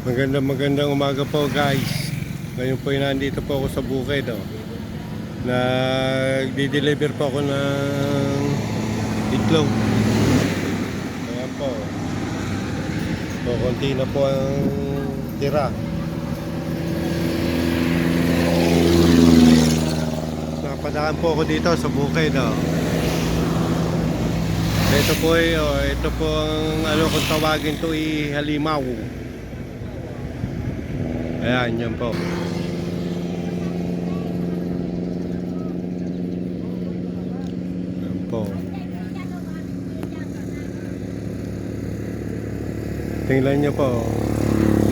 Magandang umaga po guys. Ngayon po nandito po ako sa bukid Nagdi-deliver po ako ng itlog. Ayan po. So konti na po ang tira. Napadaan po ako dito sa bukid Ito po ito po ang kung tawagin to halimaw. Ayan, yan po. Ayan po. Tingnan nyo po.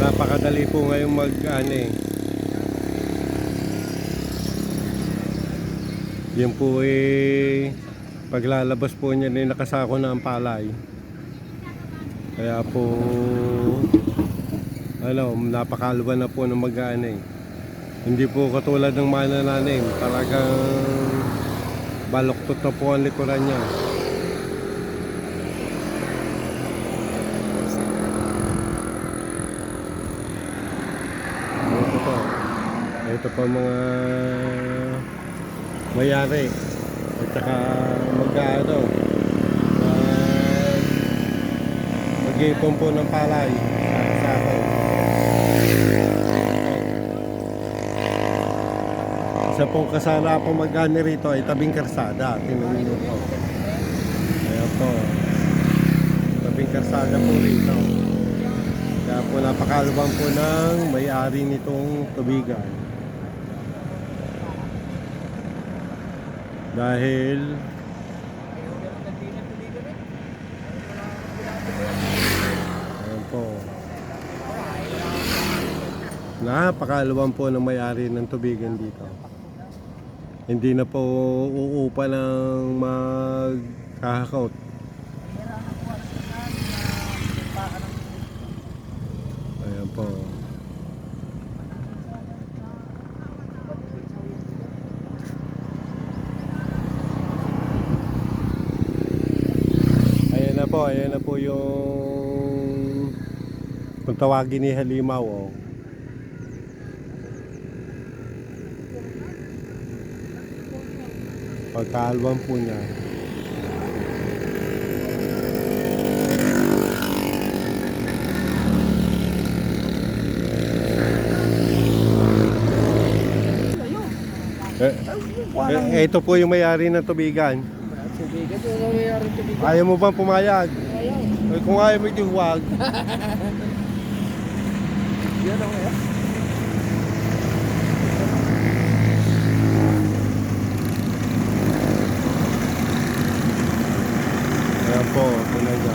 Napakadali po ngayong Yan po paglalabas po niya nakasako na ang palay. Kaya po napakalwa na po ng Hindi po katulad ng manananim, talagang baloktot na po ang likuran niya. Ito po mga mayari at saka mag-iipon po ng palay sa akin. Isa pong kasala po mag-ani rito ay tabing karsada. Tingnan niyo po. Ayan po. Tabing karsada po rito. Kaya po napakalubang po ng may-ari nitong tubigan. Dahil ayan po. Napakalubang po ng may-ari ng tubigan dito. Hindi na po uupa ng magkakakot. Ayan po. Ayan na po yung kung tawagin ni halimaw Pagkalwang po niya. Ito po yung may-ari ng tubigan. Ayaw mo bang pumayag? Ayaw. Kung ayaw mo ito, huwag. Yan ako ya. Ayan po, talaga.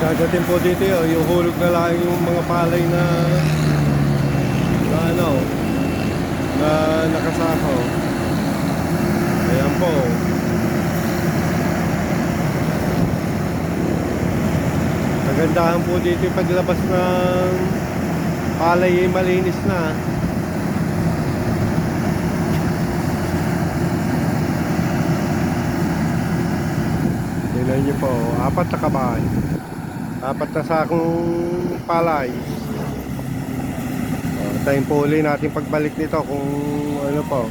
Dadating po dito yung hulog na lang yung mga palay na nakasako. Ayan po. Kagandahan po dito yung paglabas ng palay malinis na. Tingnan nyo po, 4 na kabahan. 4 na sakong palay. Tayo po uli natin pagbalik nito kung ano po.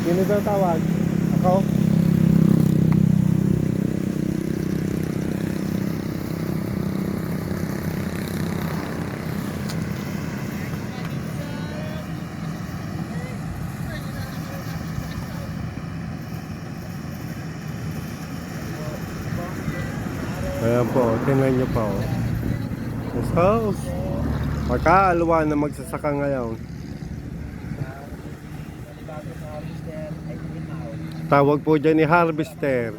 Sino daw tawag? Ako? Ayan po, tingnan nyo pa So, magkaalwa na magsasaka ngayon. Tawag po dyan ni harvester.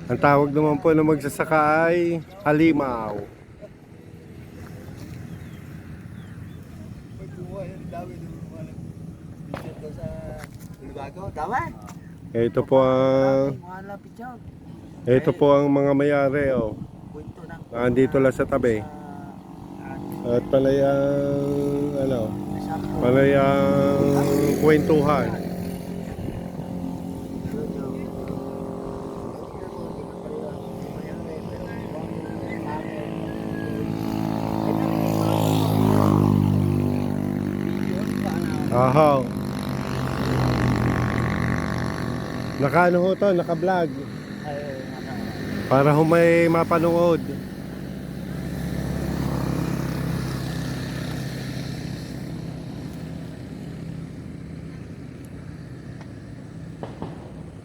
Ang tawag naman po na magsasaka ay halimaw. Ito po ang Ito po ang mga mayari, oh. Kwento ng Nandito lang sa tabi. At palayang, ano, palayang kwentuhan. Aha. Naka-ano ho to, naka-vlog. Para ho may mapanood.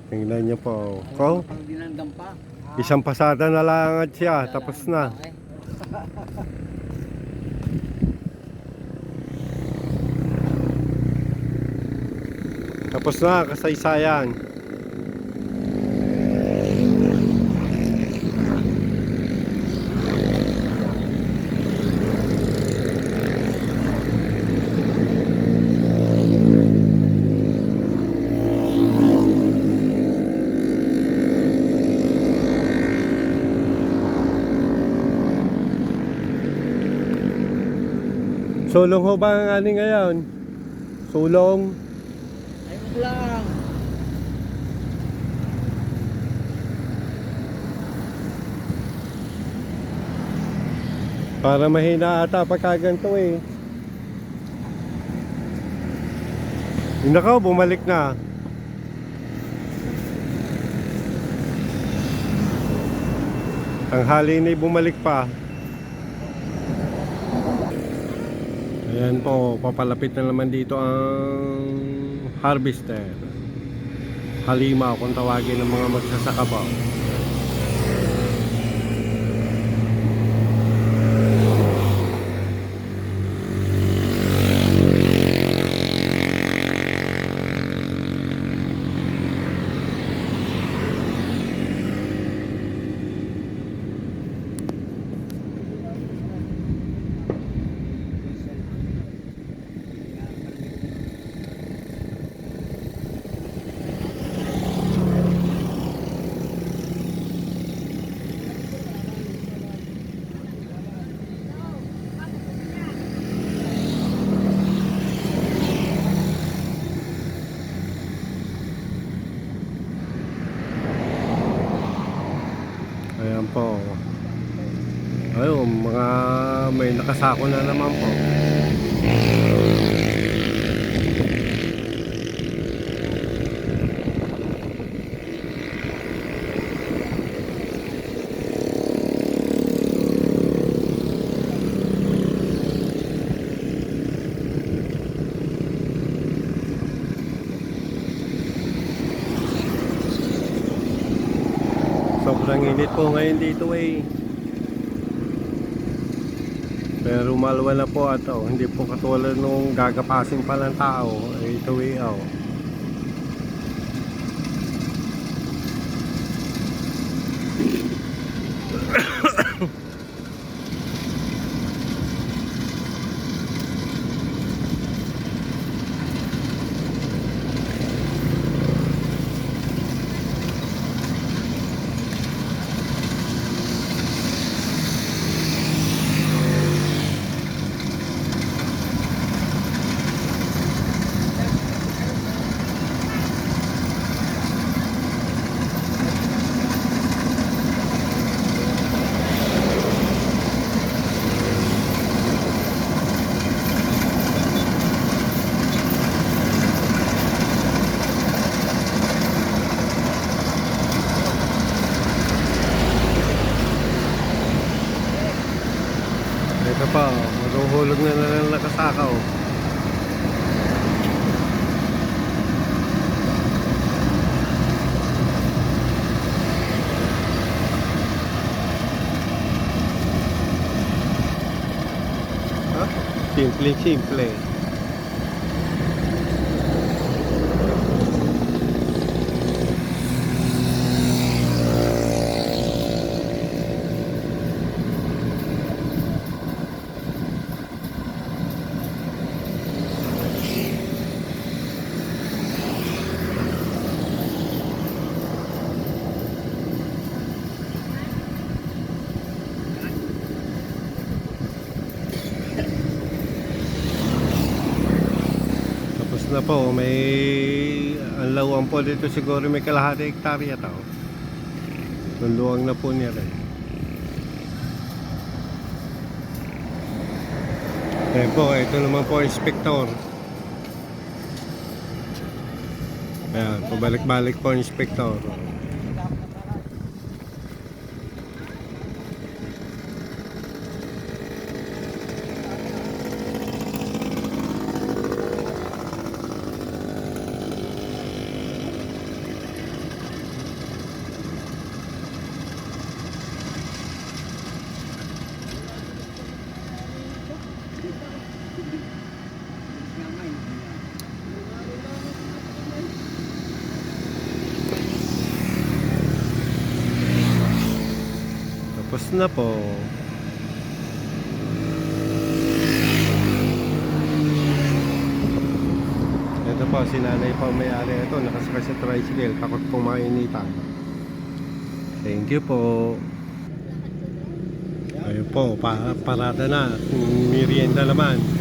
Tingnan niyo po. Oh, Dinandam pa. isang pasada na lang at siya, tapos na. Tapos na, kasaysayan. Sulong ho ba ang ani ngayon? Sulong. Ayun lang. Para mahina ata pagka ganito eh. Yung nakaw, bumalik na. Tanghali na bumalik pa. Ayan po, papalapit na naman dito ang harvester. Halima kung tawagin ng mga magsasaka pa. Ayan po. Ayun, mga may nakasako na naman po. Sobrang init po ngayon dito eh. Pero malwa na po at oh, hindi po katulad nung gagapasin pa ng tao. Ito eh, oh. Ito pa, maghuhulog na lang nakasakaw. Ha? Simple. po, may ang lawang po dito siguro may kalahati hektarya tao. Nuluwang na po niya rin. Ayan po, ito naman po inspektor. Ayan, pabalik-balik po inspektor. Tapos na po. Ito po, si nanay pa may-ari ito. Nakasakay sa tricycle. Takot po mainitan. Thank you po. Ayun po, parada na. Merienda naman.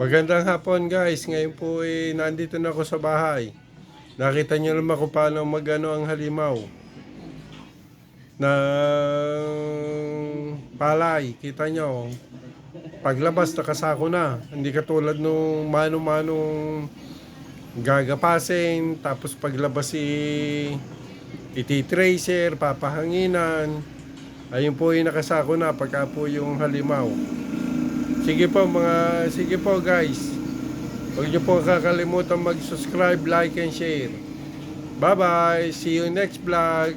Magandang hapon guys. Ngayon po nandito na ako sa bahay. Nakita niyo naman kung paano magano ang halimaw ng palay. Kita nyo, paglabas nakasako na. Hindi katulad nung mano-manong gagapasin. Tapos paglabas iti-tracer, papahanginan. Ayun po nakasako na pagka po yung halimaw. Sige po guys. Huwag niyo po kakalimutan mag-subscribe, like, and share. Bye-bye. See you next vlog.